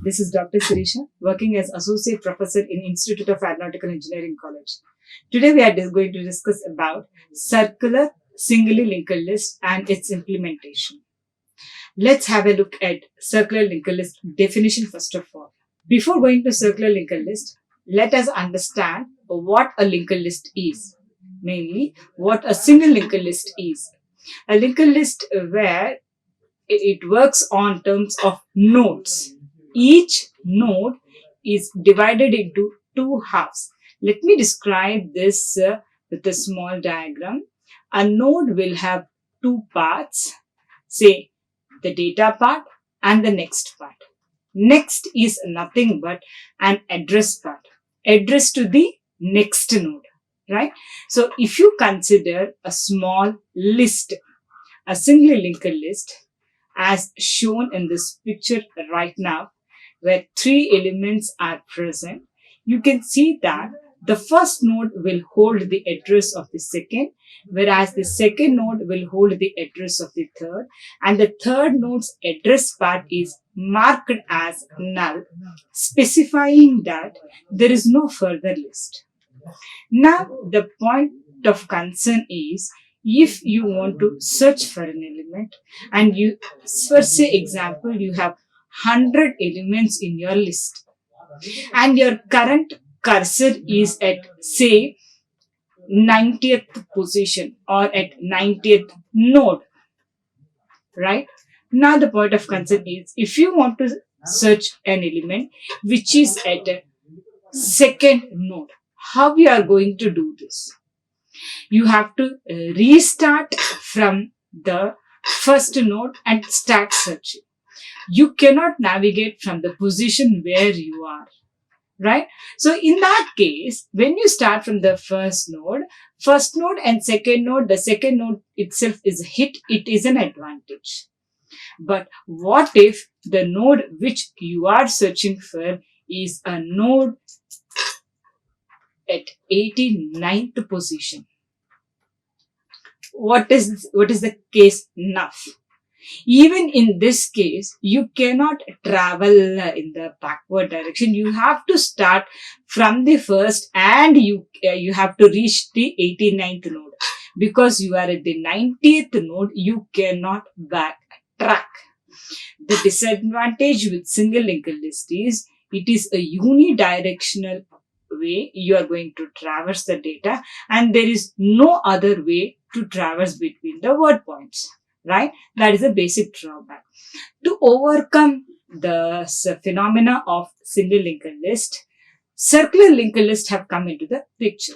This is Dr. Shirisha, working as Associate Professor in Institute of Aeronautical Engineering College. Today we are going to discuss about circular singly linked list and its implementation. Let's have a look at circular linked list definition first of all. Before going to circular linked list, let us understand what a linked list is. Mainly, what a single linked list is. A linked list where it works on terms of nodes. Each node is divided into two halves. Let me describe this with a small diagram. A node will have two parts, say the data part and the next part. Next is nothing but an address part, address to the next node, right? So if you consider a small list, a single linked list, as shown in this picture right now, where three elements are present, you can see that the first node will hold the address of the second, whereas the second node will hold the address of the third, and the third node's address part is marked as null, specifying that there is no further list. Now, the point of concern is if you want to search for an element and you, for say example, you have 100 elements in your list and your current cursor is at say 90th position or at 90th node, right? Now the point of concern is if you want to search an element which is at a second node, how we are going to do this? You have to restart from the first node and start searching. You cannot navigate from the position where you are, right? So in that case, when you start from the first node and second node, the second node itself is hit, it is an advantage. But what if the node which you are searching for is a node at 89th position? What is the case now? Even in this case, you cannot travel in the backward direction. You have to start from the first and you have to reach the 89th node. Because you are at the 90th node, you cannot backtrack. The disadvantage with single linked list is it is a unidirectional way you are going to traverse the data and there is no other way to traverse between the word points, right? That is a basic drawback. To overcome the phenomena of single linked list, circular linked list have come into the picture.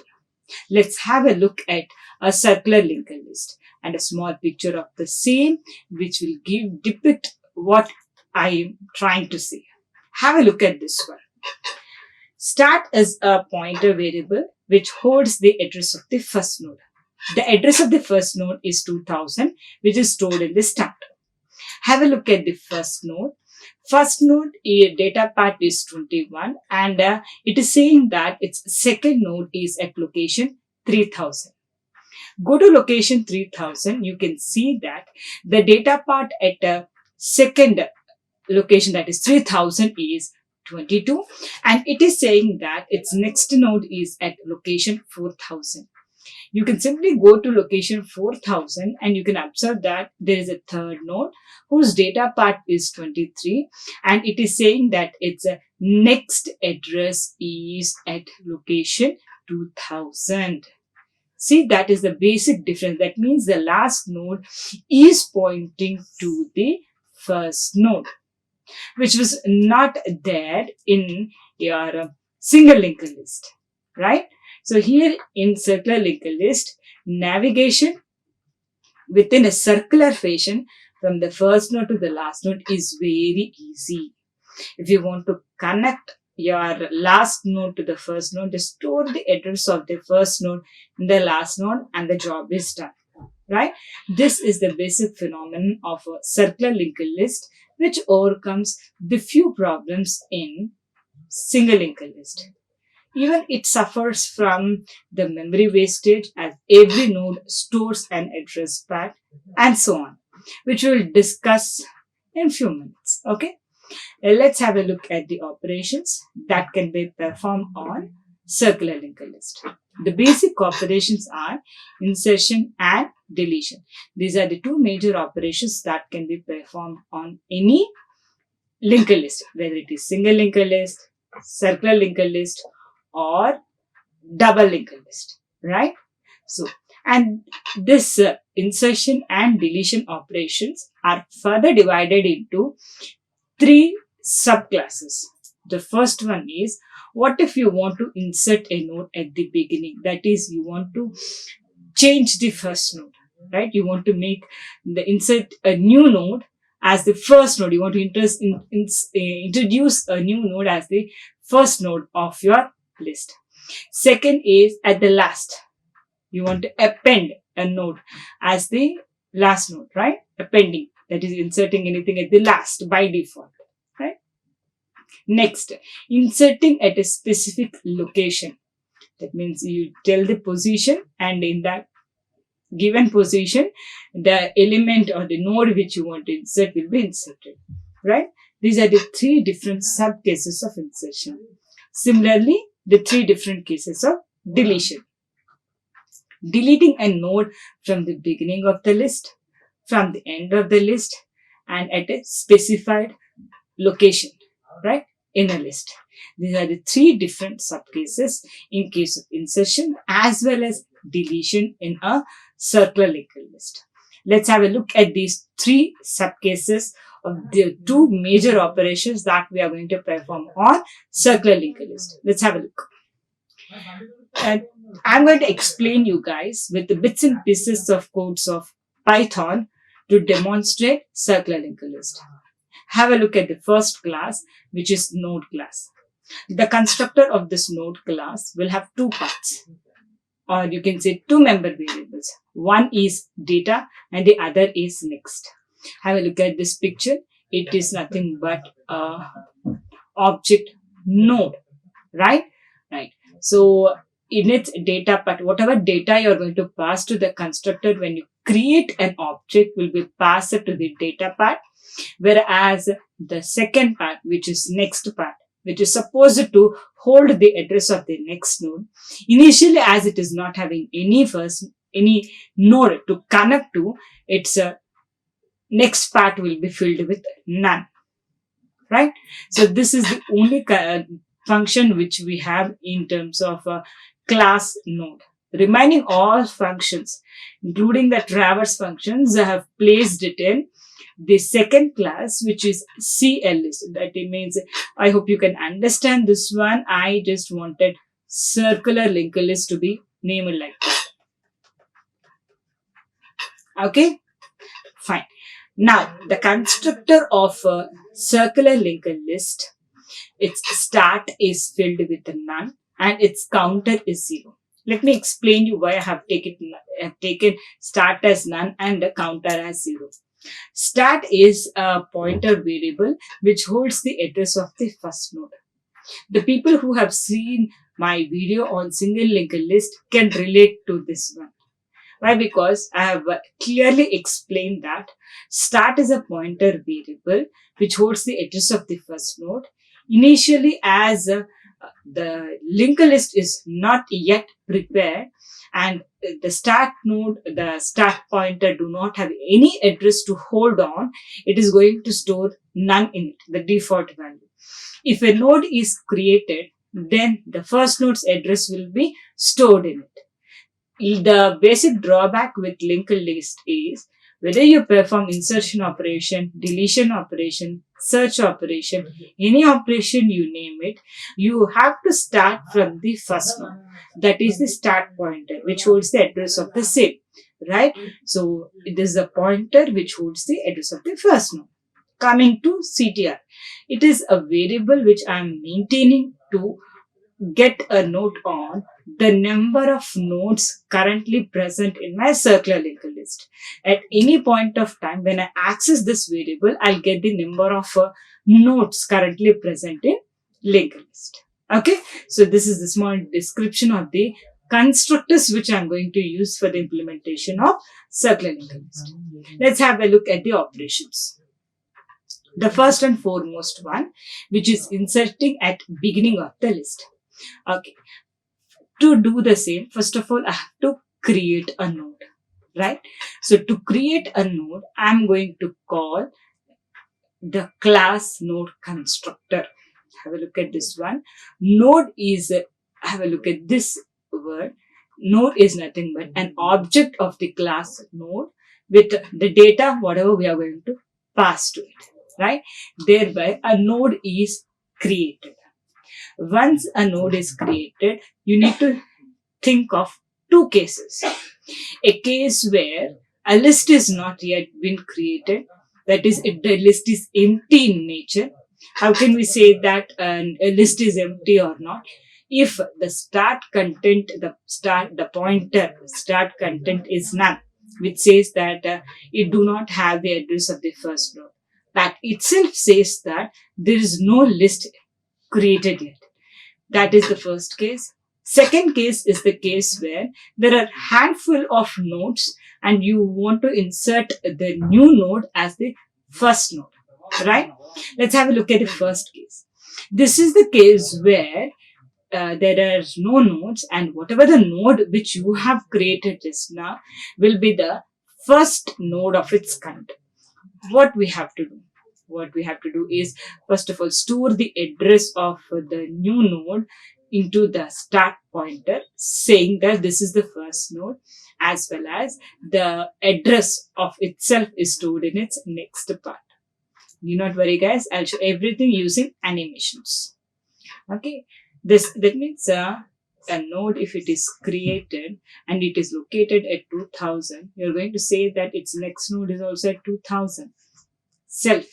Let's have a look at a circular linked list and a small picture of the same which will depict what I am trying to say. Have a look at this one. Start as a pointer variable which holds the address of the first node. The address of the first node is 2000, which is stored in the start. Have a look at the first node. First node data part is 21 and it is saying that its second node is at location 3000. Go to location 3000, you can see that the data part at a second location, that is 3000, is 22 and it is saying that its next node is at location 4000. You can simply go to location 4000 and you can observe that there is a third node whose data part is 23 and it is saying that its next address is at location 2000. See, that is the basic difference. That means the last node is pointing to the first node, which was not there in your single linked list, right? So here in circular linked list, navigation within a circular fashion from the first node to the last node is very easy. If you want to connect your last node to the first node, just store the address of the first node in the last node and the job is done, right? This is the basic phenomenon of a circular linked list which overcomes the few problems in single linked list. Even it suffers from the memory wastage as every node stores an address path and so on, which we'll discuss in few minutes. Okay. Let's have a look at the operations that can be performed on circular linked list. The basic operations are insertion and deletion. These are the two major operations that can be performed on any linked list, whether it is single linked list, circular linked list, or double linked list, right? So, and this insertion and deletion operations are further divided into three subclasses. The first one is, what if you want to insert a node at the beginning? That is, you want to change the first node, right? You want to insert a new node as the first node. You want to introduce a new node as the first node of your list. Second is at the last. You want to append a node as the last node, right? Appending, that is inserting anything at the last by default, right? Next, inserting at a specific location. That means you tell the position, and in that given position, the element or the node which you want to insert will be inserted, right? These are the three different sub cases of insertion. Similarly, the three different cases of deletion. Deleting a node from the beginning of the list, from the end of the list, and at a specified location, right, in a list. These are the three different subcases in case of insertion as well as deletion in a circular linked list. Let's have a look at these three subcases of the two major operations that we are going to perform on circular linked list. Let's have a look. And I'm going to explain you guys with the bits and pieces of codes of Python to demonstrate circular linked list. Have a look at the first class, which is node class. The constructor of this node class will have two parts, or you can say two member variables. One is data and the other is next. Have a look at this picture. It is nothing but a object node, right? Right. So in its data part, whatever data you're going to pass to the constructor when you create an object will be passed to the data part, whereas the second part, which is next part, which is supposed to hold the address of the next node, initially as it is not having any node to connect to, its next part will be filled with none, right? So this is the only function which we have in terms of class node. Remaining all functions, including the traverse functions, I have placed it in the second class, which is CLS. That means, I hope you can understand this one. I just wanted circular linked list to be named like that. Okay, fine. Now, the constructor of a circular linked list, its start is filled with none and its counter is 0. Let me explain you why I have taken start as none and the counter as 0. Start is a pointer variable which holds the address of the first node. The people who have seen my video on single linked list can relate to this one. Why? Because I have clearly explained that start is a pointer variable which holds the address of the first node. Initially, as the linked list is not yet prepared and the start node, the start pointer do not have any address to hold on, it is going to store none in it, the default value. If a node is created, then the first node's address will be stored in it. The basic drawback with linked list is whether you perform insertion operation, deletion operation, search operation, any operation you name it, you have to start from the first node. That is the start pointer, which holds the address of the same, right? So it is a pointer which holds the address of the first node. Coming to CTR, it is a variable which I am maintaining to get a note on the number of nodes currently present in my circular linked list. At any point of time when I access this variable, I'll get the number of nodes currently present in linked list. Okay, so this is the small description of the constructors which I'm going to use for the implementation of circular linked list. Let's have a look at the operations. The first and foremost one, which is inserting at beginning of the list. Okay. To do the same, first of all, I have to create a node, right? So to create a node, I'm going to call the class node constructor. Have a look at this one. Node is, have a look at this word. Node is nothing but an object of the class node with the data, whatever we are going to pass to it, right? Thereby, a node is created. Once a node is created, you need to think of two cases. A case where a list is not yet been created, that is, if the list is empty in nature. How can we say that a list is empty or not? If the start content, the pointer start content is none, which says that it do not have the address of the first node. That itself says that there is no list created yet. That is the first case. Second case is the case where there are handful of nodes and you want to insert the new node as the first node, right? Let's have a look at the first case. This is the case where there are no nodes, and whatever the node which you have created just now will be the first node of its kind. What we have to do? What we have to do is, first of all, store the address of the new node into the start pointer, saying that this is the first node, as well as the address of itself is stored in its next part. Do not worry, guys. I'll show everything using animations. Okay. That means a node, if it is created and it is located at 2000, you're going to say that its next node is also at 2000. Self.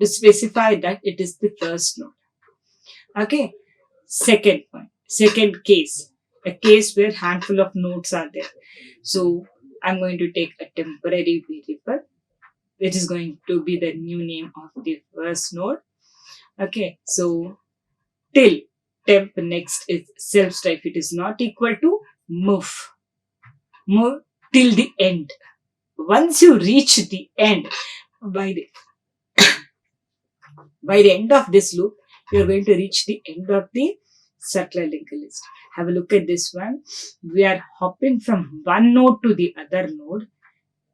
To specify that it is the first node. Okay. Second point. Second case. A case where handful of nodes are there. So I'm going to take a temporary variable, which is going to be the new name of the first node. Okay. So till temp next is self type. It is not equal to move. Move till the end. Once you reach the end, by the end of this loop, you're going to reach the end of the circular linked list. Have a look at this one. We are hopping from one node to the other node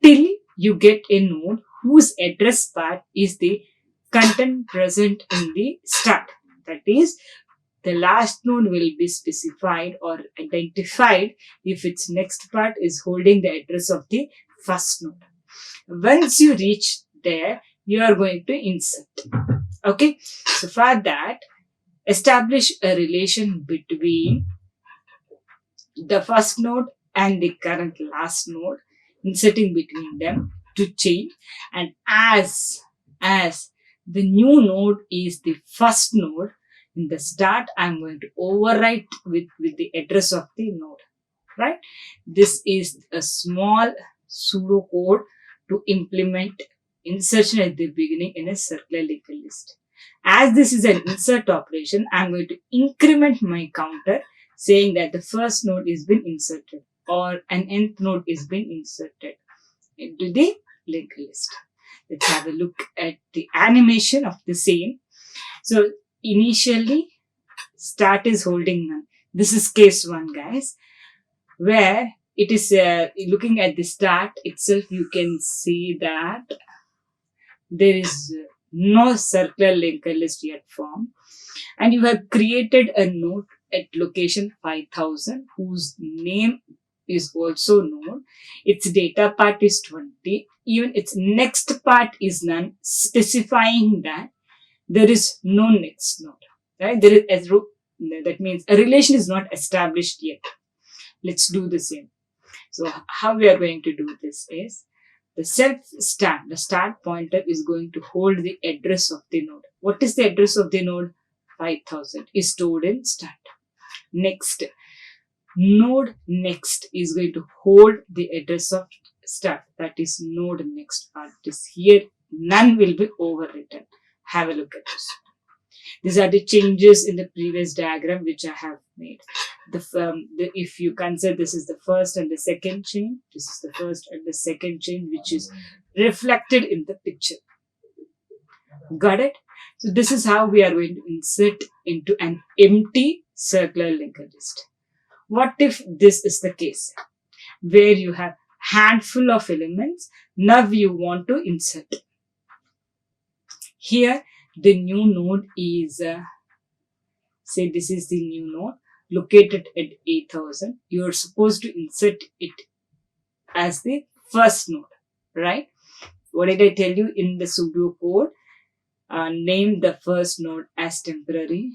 till you get a node whose address part is the content present in the start. That is, the last node will be specified or identified if its next part is holding the address of the first node. Once you reach there, you are going to insert. Okay, so for that, establish a relation between the first node and the current last node, inserting between them to change. And as the new node is the first node, in the start, I'm going to overwrite with the address of the node, right? This is a small pseudo code to implement insertion at the beginning in a circular linked list. As this is an insert operation, I'm going to increment my counter, saying that the first node is been inserted or an nth node is been inserted into the linked list. Let's have a look at the animation of the same. So initially, start is holding none. This is case 1, guys, where it is looking at the start itself, you can see that there is no circular linked list yet formed, and you have created a node at location 5000 whose name is also known. Its data part is 20. Even its next part is none, specifying that there is no next node. Right? That means a relation is not established yet. Let's do the same. So how we are going to do this is, the the start pointer is going to hold the address of the node. What is the address of the node? 5000 is stored in start. Next, node next is going to hold the address of start. That is node next part. Is here, none will be overwritten. Have a look at this. These are the changes in the previous diagram which I have made. If you consider this is the first and the second chain, this is the first and the second chain which is reflected in the picture. Got it? So this is how we are going to insert into an empty circular linked list. What if this is the case where you have handful of elements, now you want to insert. Here the new node is, say this is the new node located at 8000. You are supposed to insert it as the first node, right? What did I tell you in the pseudo code? Name the first node as temporary.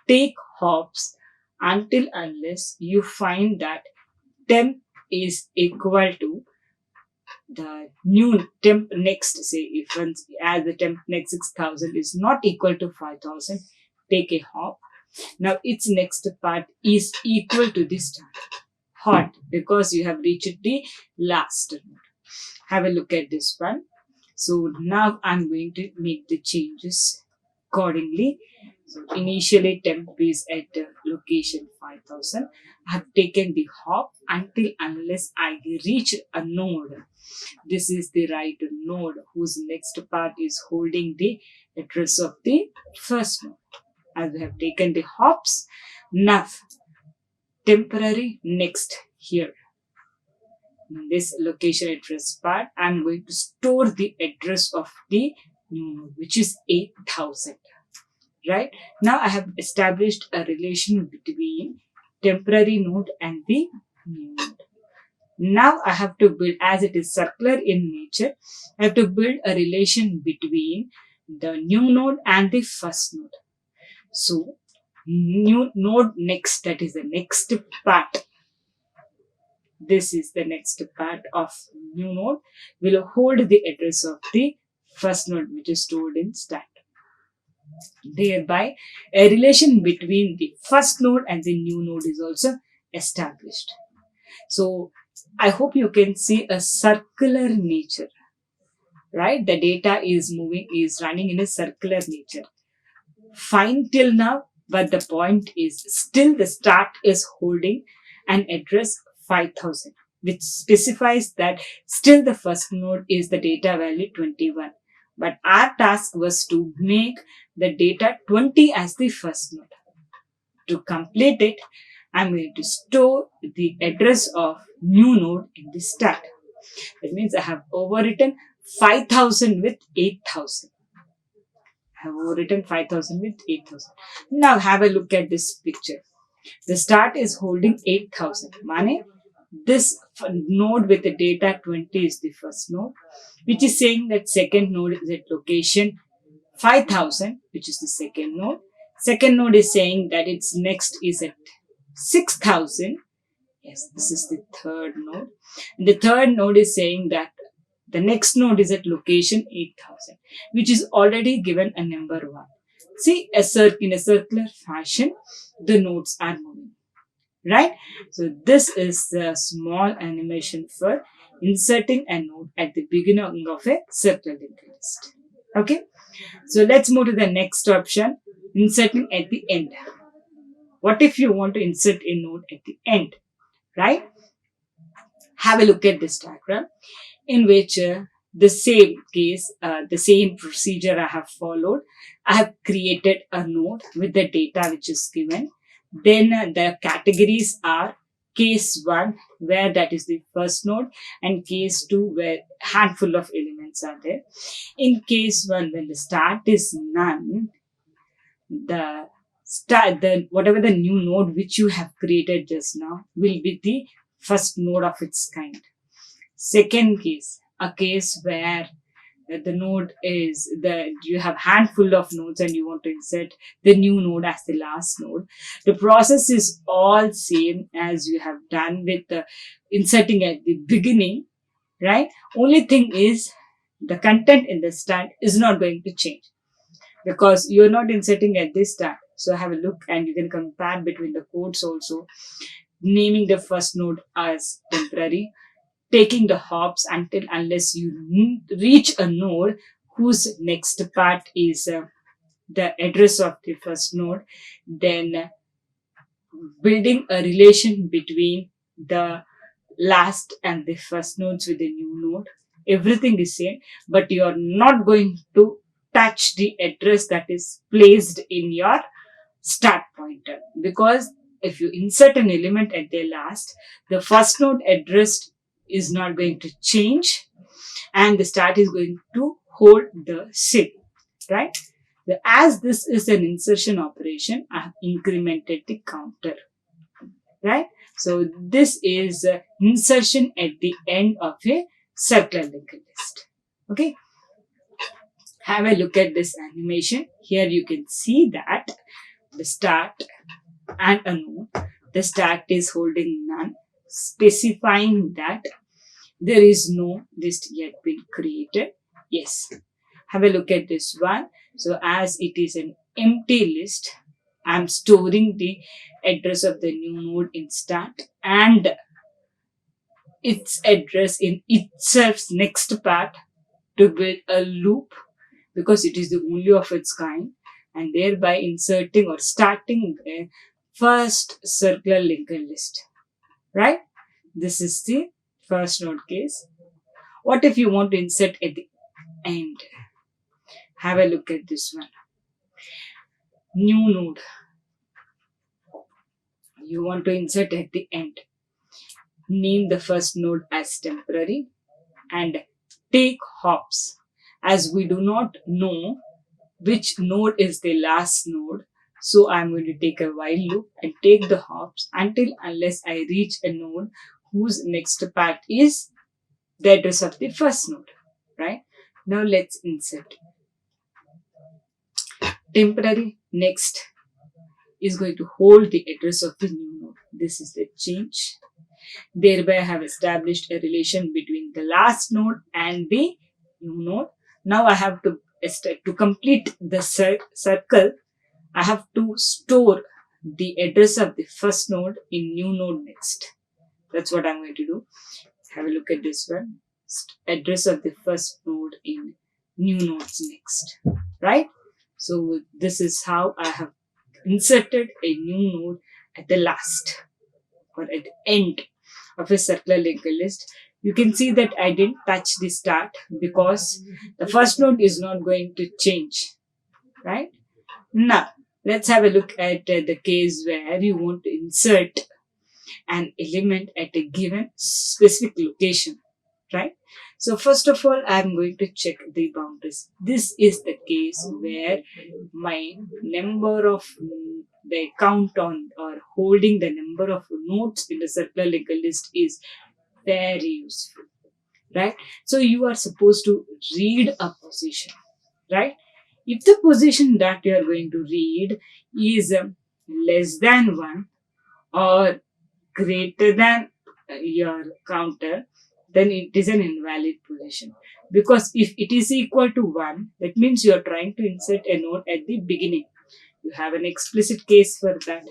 Take hops until unless you find that temp is equal to the new temp next. Say if once as the temp next 6000 is not equal to 5000, take a hop. Now its next part is equal to this time. Hot, because you have reached the last node. Have a look at this one. So now I'm going to make the changes accordingly. So initially temp is at location 5000. I have taken the hop until unless I reach a node. This is the right node whose next part is holding the address of the first node. As we have taken the hops, now temporary next here. In this location address part, I'm going to store the address of the new node, which is 8000. Right? Now I have established a relation between temporary node and the new node. Now I have to build, as it is circular in nature, I have to build a relation between the new node and the first node. So new node next, that is the next part. This is the next part of new node, will hold the address of the first node, which is stored in stack. Thereby, a relation between the first node and the new node is also established. So, I hope you can see a circular nature, right? The data is moving, is running in a circular nature. Fine till now, but the point is still the start is holding an address 5000, which specifies that still the first node is the data value 21. But our task was to make the data 20 as the first node. To complete it, I'm going to store the address of new node in the stack. That means I have overwritten 5000 with 8000. I have overwritten 5000 with 8000. Now have a look at this picture. The start is holding 8000. Mane, this node with the data 20 is the first node, which is saying that second node is at location 5000, which is the second node. Second node is saying that its next is at 6000. Yes, this is the third node. And the third node is saying that the next node is at location 8000, which is already given a number 1. See, in a circular fashion, the nodes are moving. Right? So this is the small animation for inserting a node at the beginning of a circular linked list. Okay? So let's move to the next option, inserting at the end. What if you want to insert a node at the end? Right? Have a look at this diagram in which the same case, the same procedure I have followed. I have created a node with the data which is given. Then the categories are case 1, where that is the first node, and case 2, where handful of elements are there. In case 1, when the start is none, the whatever the new node which you have created just now will be the first node of its kind. Second case, a case where the node is you have handful of nodes and you want to insert the new node as the last node. The process is all same as you have done with inserting at the beginning, right? Only thing is the content in the start is not going to change because you're not inserting at this start. So have a look and you can compare between the codes also. Naming the first node as temporary, taking the hops until unless you reach a node whose next part is the address of the first node, then building a relation between the last and the first nodes with the new node. Everything is same, but you are not going to touch the address that is placed in your start pointer, because if you insert an element at the last, the first node address is not going to change and the start is going to hold the same, right? As this is an insertion operation, I have incremented the counter, right? So this is insertion at the end of a circular linked list. Okay, have a look at this animation. Here you can see that the start and a node. The start is holding none, specifying that there is no list yet been created. Yes. Have a look at this one. So as it is an empty list, I'm storing the address of the new node in start and its address in itself's next part to build a loop, because it is the only of its kind, and thereby inserting or starting the first circular linked list, right? This is the first node case. What if you want to insert at the end? Have a look at this one. New node. You want to insert at the end. Name the first node as temporary and take hops. As we do not know which node is the last node, so I'm going to take a while loop and take the hops until unless I reach a node whose next part is the address of the first node, right? Now let's insert. Temporary next is going to hold the address of the new node. This is the change. Thereby I have established a relation between the last node and the new node. Now I have to complete the circle, I have to store the address of the first node in new node next. That's what I'm going to do. Have a look at this one. Address of the first node in new nodes next, right? So this is how I have inserted a new node at the last or at the end of a circular linked list. You can see that I didn't touch the start because the first node is not going to change, right? Now, let's have a look at the case where you want to insert an element at a given specific location, right? So first of all, I'm going to check the boundaries. This is the case where my number of the count on or holding the number of nodes in the circular linked list is very useful, right? So you are supposed to read a position, right? If the position that you are going to read is less than 1 or greater than your counter, then it is an invalid position. Because if it is equal to 1, that means you are trying to insert a node at the beginning. You have an explicit case for that.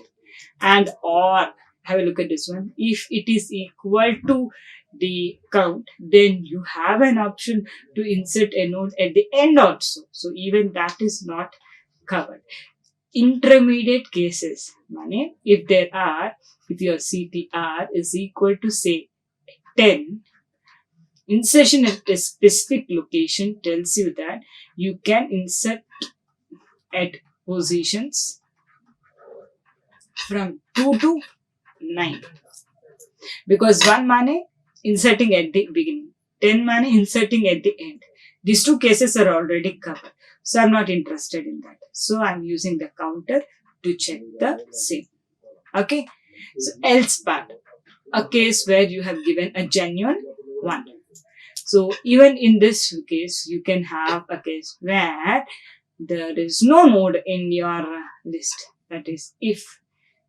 And or, have a look at this one. If it is equal to the count, then you have an option to insert a node at the end also. So even that is not covered. Intermediate cases, if your CTR is equal to say 10, insertion at a specific location tells you that you can insert at positions from 2 to 9. Because 1 inserting at the beginning, 10 inserting at the end. These two cases are already covered. So I'm not interested in that. So I'm using the counter to check the same. Okay. So else part, a case where you have given a genuine 1. So even in this case, you can have a case where there is no node in your list. That is, if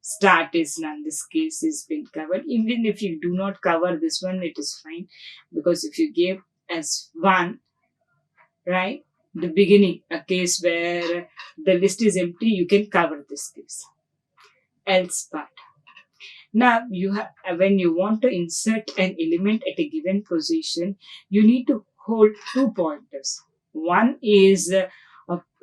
start is none, this case is been covered. Even if you do not cover this one, it is fine. Because if you give as 1, right, the beginning, a case where the list is empty, you can cover this case. Else part. Now, when you want to insert an element at a given position, you need to hold 2 pointers. One is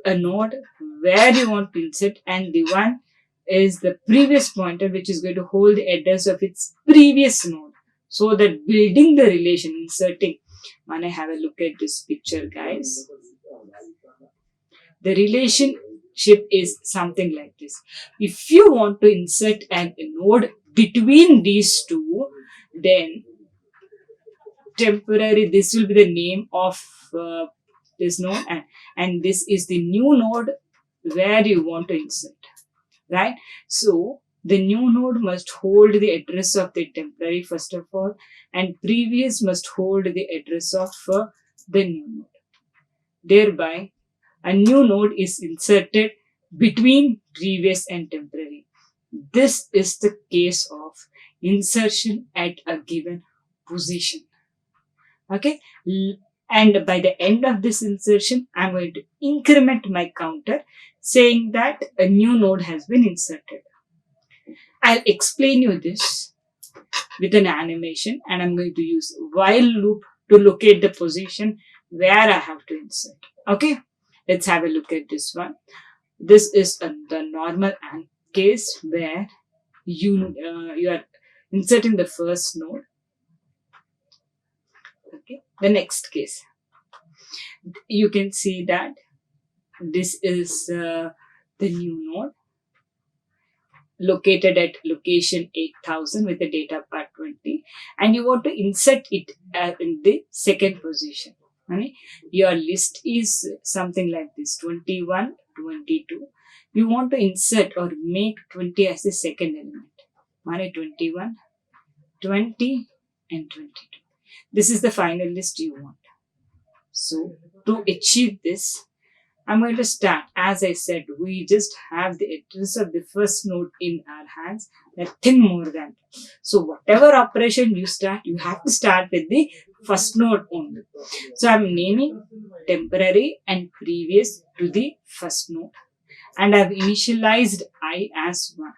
a node where you want to insert, and the one is the previous pointer, which is going to hold the address of its previous node. So that building the relation, inserting. When I have a look at this picture, guys. The relationship is something like this. If you want to insert a node between these two, then temporary, this will be the name of this node, and this is the new node where you want to insert, right? So the new node must hold the address of the temporary first of all, and previous must hold the address of the new node. Thereby, a new node is inserted between previous and temporary. This is the case of insertion at a given position. Okay, and by the end of this insertion, I'm going to increment my counter saying that a new node has been inserted. I'll explain you this with an animation, and I'm going to use while loop to locate the position where I have to insert. Okay, let's have a look at this one. This is the normal case where you are inserting the first node. Okay, the next case, you can see that this is the new node located at location 8000 with the data part 20, and you want to insert it in the second position. Okay? Your list is something like this: 21, 22. You want to insert or make 20 as the second element. 21, 20, and 22. This is the final list you want. So to achieve this, I'm going to start. As I said, we just have the address of the first node in our hands, nothing more than that. So whatever operation you start, you have to start with the first node only. So I'm naming temporary and previous to the first node, and I've initialized I as 1.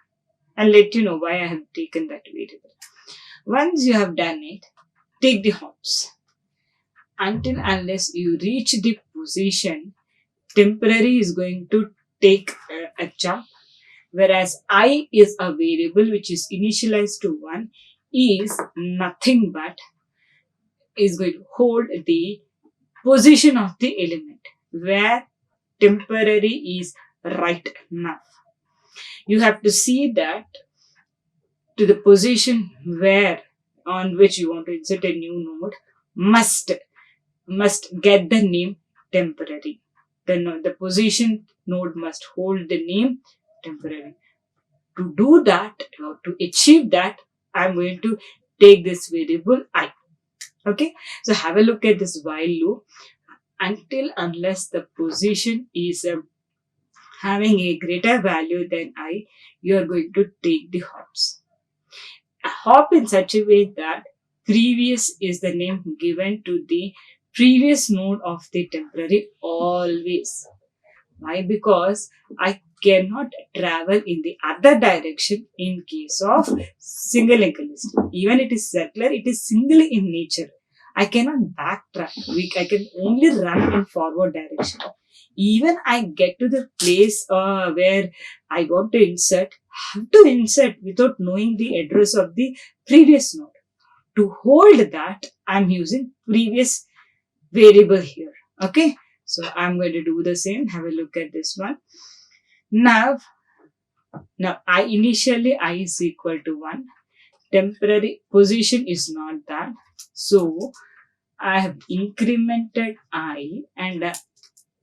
I'll let you know why I have taken that variable. Once you have done it, take the hops. Until unless you reach the position, temporary is going to take a jump, whereas I is a variable which is initialized to 1, is nothing but is going to hold the position of the element where temporary is right now. You have to see that to the position where on which you want to insert a new node must get the name temporary. The position node must hold the name temporary. To do that, or to achieve that, I'm going to take this variable I. Okay, so have a look at this while loop. Until unless the position is having a greater value than I, you are going to take the hops. A hop in such a way that previous is the name given to the previous node of the temporary always. Why? Because I cannot travel in the other direction in case of single linked list. Even it is circular, it is single in nature. I cannot backtrack. I can only run in forward direction. Even I get to the place where I want to insert, have to insert without knowing the address of the previous node. To hold that, I'm using previous variable here. Okay, so I'm going to do the same. Have a look at this one. Now I is equal to 1. Temporary position is not that. So I have incremented I, and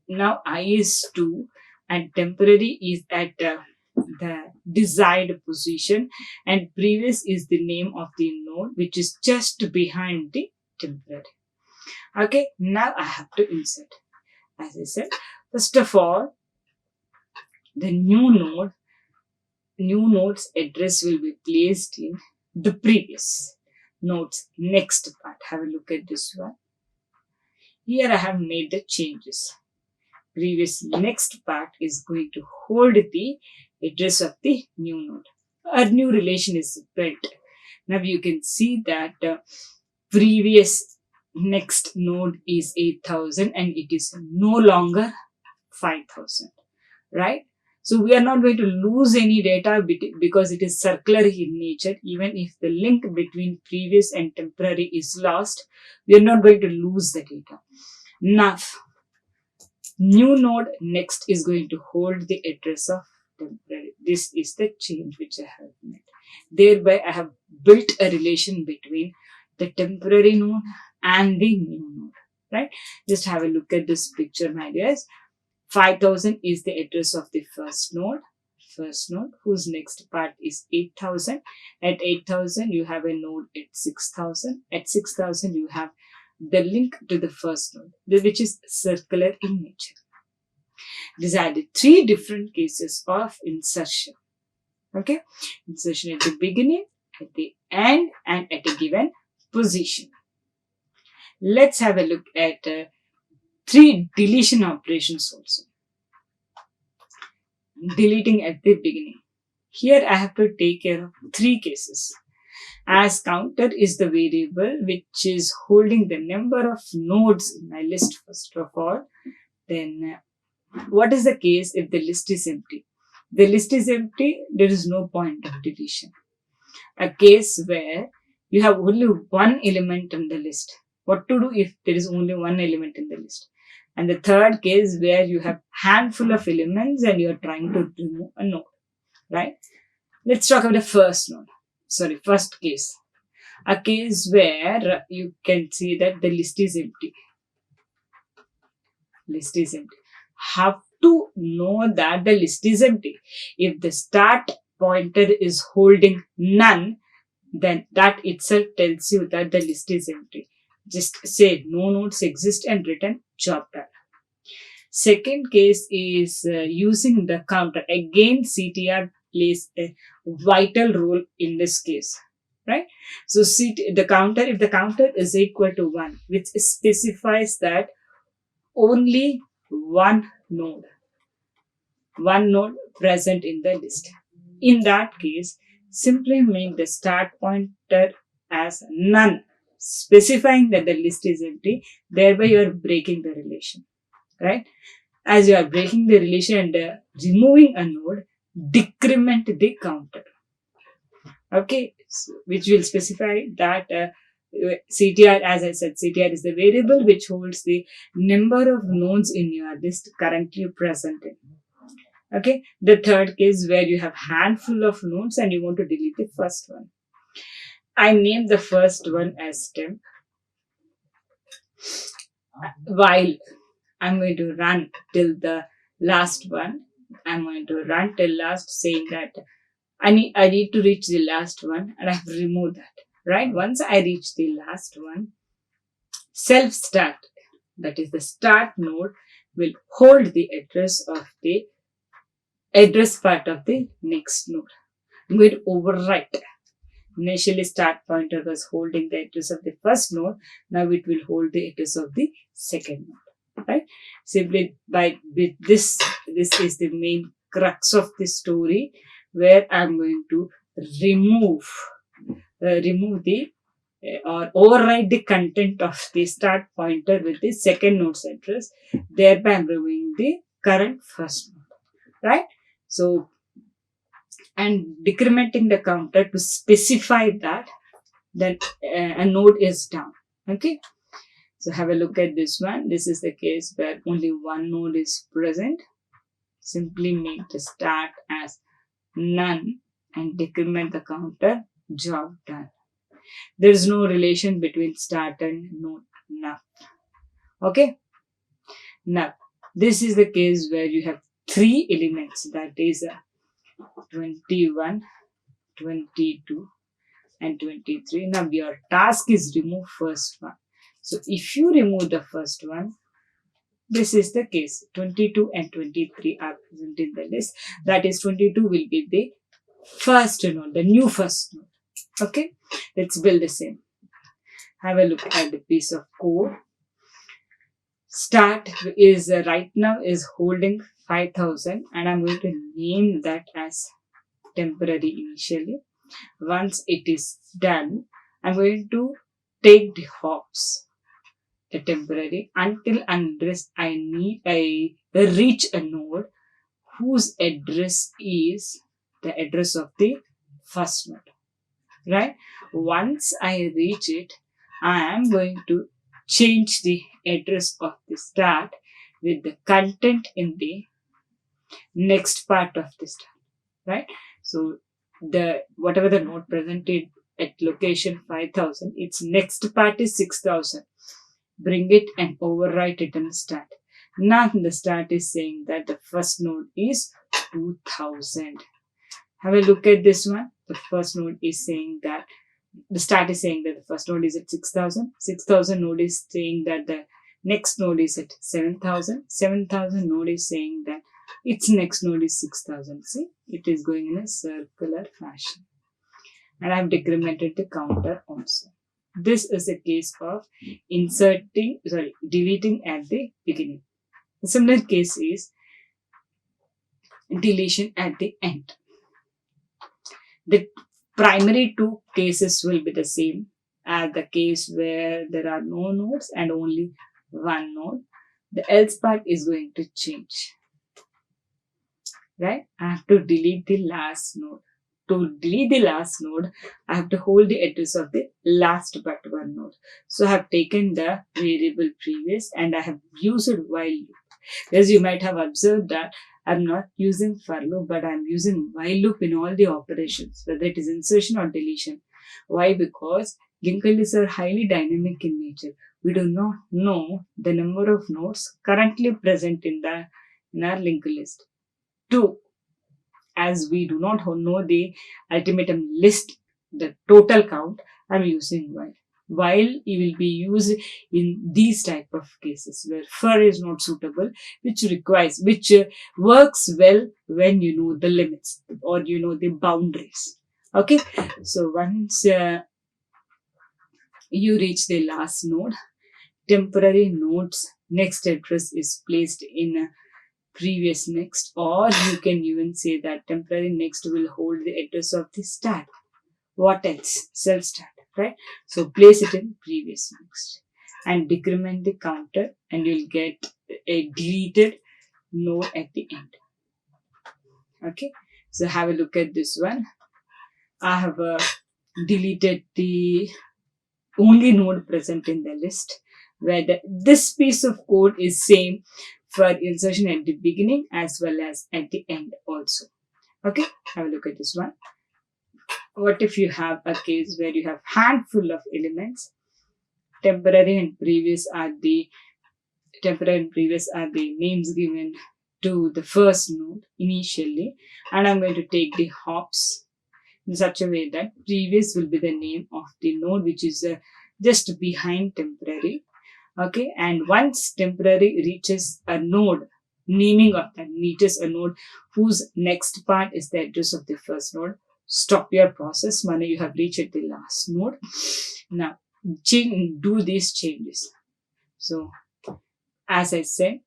now I is 2, and temporary is at the desired position, and previous is the name of the node which is just behind the temporary. Okay, now I have to insert. As I said, first of all, the new node's address will be placed in the previous node's next part. Have a look at this one. Here I have made the changes. Previous next part is going to hold the address of the new node. A new relation is built. Now you can see that previous next node is 8000 and it is no longer 5000, right? So we are not going to lose any data because it is circular in nature. Even if the link between previous and temporary is lost, we are not going to lose the data. Now, New node next is going to hold the address of temporary. This is the change which I have made. Thereby, I have built a relation between the temporary node and the new node. Right? Just have a look at this picture, my dears. 5000 is the address of the first node, whose next part is 8000. At 8000, you have a node at 6000. At 6000, you have the link to the first node, which is circular in nature. These are the three different cases of insertion. Okay, insertion at the beginning, at the end, and at a given position. Let's have a look at three deletion operations also. Deleting at the beginning. Here I have to take care of three cases. As counter is the variable which is holding the number of nodes in my list first of all. Then what is the case if the list is empty? The list is empty, there is no point of deletion. A case where you have only one element in the list. What to do if there is only one element in the list? And the third case where you have handful of elements and you are trying to remove a node, right? Let's talk about the first case. A case where you can see that the list is empty. List is empty. How to know that the list is empty? If the start pointer is holding none, then that itself tells you that the list is empty. Just say no nodes exist and return job done. Second case is using the counter. Again, CTR plays a vital role in this case, right? So if the counter is equal to 1, which specifies that only one node present in the list. In that case, simply make the start pointer as none, specifying that the list is empty. Thereby, you are breaking the relation, right? As you are breaking the relation and removing a node, decrement the counter. Okay, so, which will specify that CTR, as I said, CTR is the variable which holds the number of nodes in your list currently present in. Okay, the third case where you have handful of nodes and you want to delete the first one. I name the first one as temp. While I'm going to run till the last one, I'm going to run till last, saying that I need to reach the last one, and I have removed that. Right? Once I reach the last one, self start, that is the start node, will hold the address part of the next node. I'm going to overwrite. Initially, start pointer was holding the address of the first node. Now it will hold the address of the second node. Right? Simply with this is the main crux of the story, where I'm going to remove the or override the content of the start pointer with the second node's address, thereby I'm removing the current first node, right? So, and decrementing the counter to specify that then a node is down. Okay, so have a look at this one. This is the case where only one node is present. Simply make the start as none and decrement the counter, job done. There is no relation between start and node now. Okay, now this is the case where you have three elements, that is 21, 22 and 23. Now your task is remove first one. So if you remove the first one, this is the case. 22 and 23 are present in the list. That is 22 will be the first node, the new first node. Okay, let's build the same. Have a look at the piece of code. Start is right now is holding 5000 and I'm going to name that as temporary initially. Once it is done, I'm going to take the hops, the temporary, until unless I reach a node whose address is the address of the first node. Right? Once I reach it, I am going to change the address of the start with the content in the next part of this tab, right? So the whatever the node presented at location 5000, its next part is 6000. Bring it and overwrite it in the start. Now the start is saying that the first node is 2000. Have a look at this one. The first node is saying that the start is saying that the first node is at 6000. 6000 node is saying that the next node is at 7000. 7000 node is saying that its next node is 6000. See, it is going in a circular fashion. And I have decremented the counter also. This is a case of deleting at the beginning. A similar case is deletion at the end. The primary two cases will be the same as the case where there are no nodes and only one node. The else part is going to change. Right? I have to delete the last node. To delete the last node, I have to hold the address of the last but one node. So I have taken the variable previous and I have used while loop. As you might have observed that I'm not using for loop, but I'm using while loop in all the operations, whether it is insertion or deletion. Why? Because linked lists are highly dynamic in nature. We do not know the number of nodes currently present in our linked list. 2. As we do not know the ultimate list, the total count, I'm using while. While it will be used in these type of cases where for is not suitable, which works well when you know the limits or you know the boundaries. Okay, so once you reach the last node, temporary node's next address is placed in a previous next, or you can even say that temporary next will hold the address of the start. What else? Self start, right? So place it in previous next and decrement the counter and you'll get a deleted node at the end. Okay, so have a look at this one. I have deleted the only node present in the list where this piece of code is same for insertion at the beginning as well as at the end also. Okay, have a look at this one. What if you have a case where you have handful of elements? Temporary and previous are the names given to the first node initially, and I'm going to take the hops in such a way that previous will be the name of the node which is just behind temporary. Okay, and once temporary reaches a node, naming of that reaches a node whose next part is the address of the first node, stop your process. Mana, you have reached the last node. Now, do these changes. So, as I said,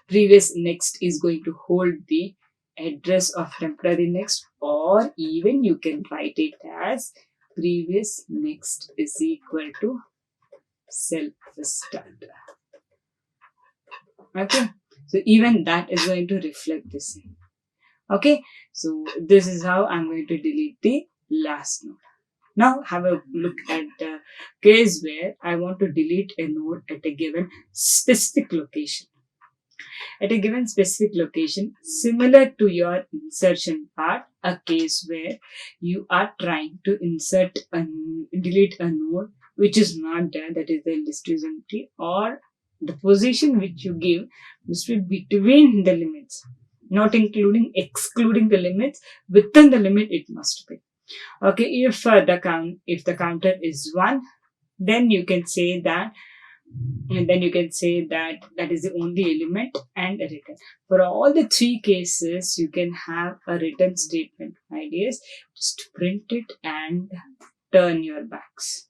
previous next is going to hold the address of temporary next, or even you can write it as previous next is equal to self start. Okay, so even that is going to reflect the same. Okay, so this is how I'm going to delete the last node. Now have a look at the case where I want to delete a node at a given specific location. At a given specific location, similar to your insertion part, a case where you are trying to delete a node which is not there, that is the list is empty, or the position which you give must be between the limits, not excluding the limits. Within the limit it must be. Okay, if the counter is 1, then you can say that that is the only element and a return. For all the 3 cases, you can have a return statement. Idea is just print it and turn your backs.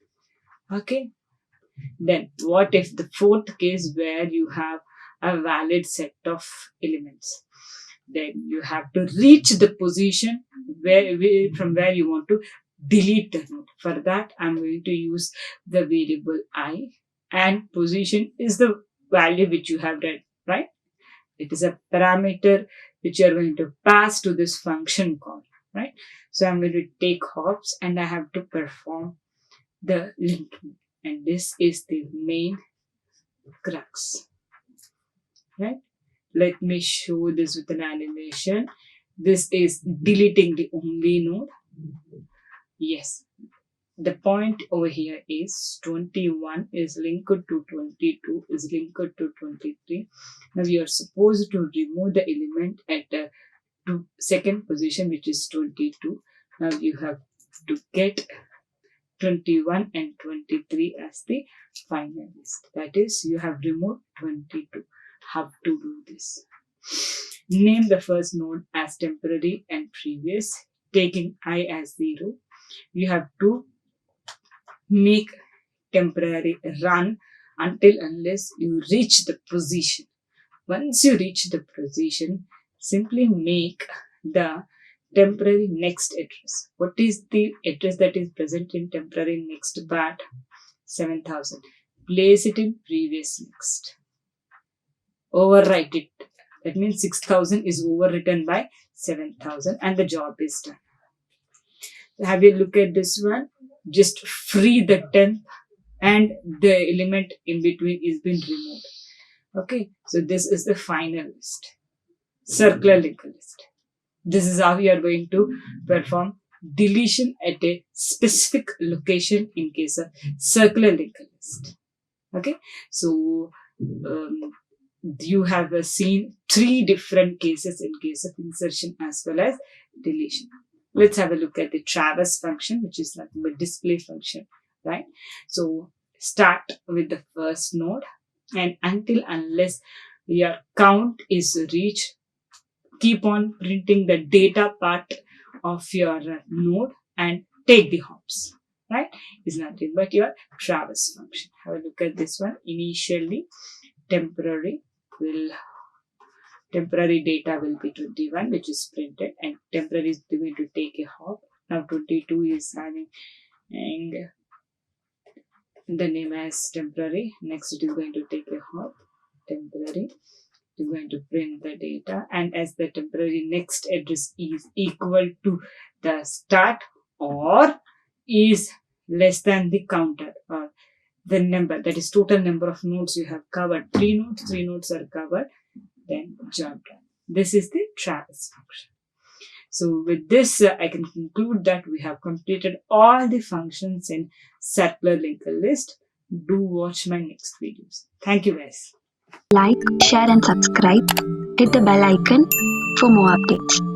Okay. Then what if the 4th case where you have a valid set of elements? Then you have to reach the position from where you want to delete the node. For that, I'm going to use the variable I, and position is the value which you have read, right? It is a parameter which you are going to pass to this function call, right? So I'm going to take hops and I have to perform the linking, and this is the main crux, right? Let me show this with an animation. This is deleting the only node. Yes, the point over here is 21 is linked to 22 is linked to 23. Now you are supposed to remove the element at the second position, which is 22. Now you have to get 21 and 23 as the final list. That is, you have removed 22. How to do this? Name the first node as temporary and previous, taking I as 0. You have to make temporary run until unless you reach the position. Once you reach the position, simply make the temporary next address. What is the address that is present in temporary next part? 7000. Place it in previous next. Overwrite it. That means 6000 is overwritten by 7000 and the job is done. Have a look at this one. Just free the temp and the element in between is been removed. Okay, so this is the final list. Circular linked list. This is how you are going to perform deletion at a specific location in case of circular linked list. Okay, so you have seen 3 different cases in case of insertion as well as deletion. Let's have a look at the traverse function, which is nothing but display function, right? So start with the first node, and until unless your count is reached, keep on printing the data part of your node and take the hops, right? Is nothing but your traverse function. Have a look at this one. Initially, temporary data will be 21, which is printed, and temporary is going to take a hop. Now 22 is having the name as temporary. Next, it is going to take a hop. Temporary is going to print the data, and as the temporary next address is equal to the start or is less than the counter or the number, that is total number of nodes you have covered. 3 nodes are covered, then job done. This is the traverse function. So with this, I can conclude that we have completed all the functions in circular linked list. Do watch my next videos. Thank you guys. Like, share and subscribe. Hit the bell icon for more updates.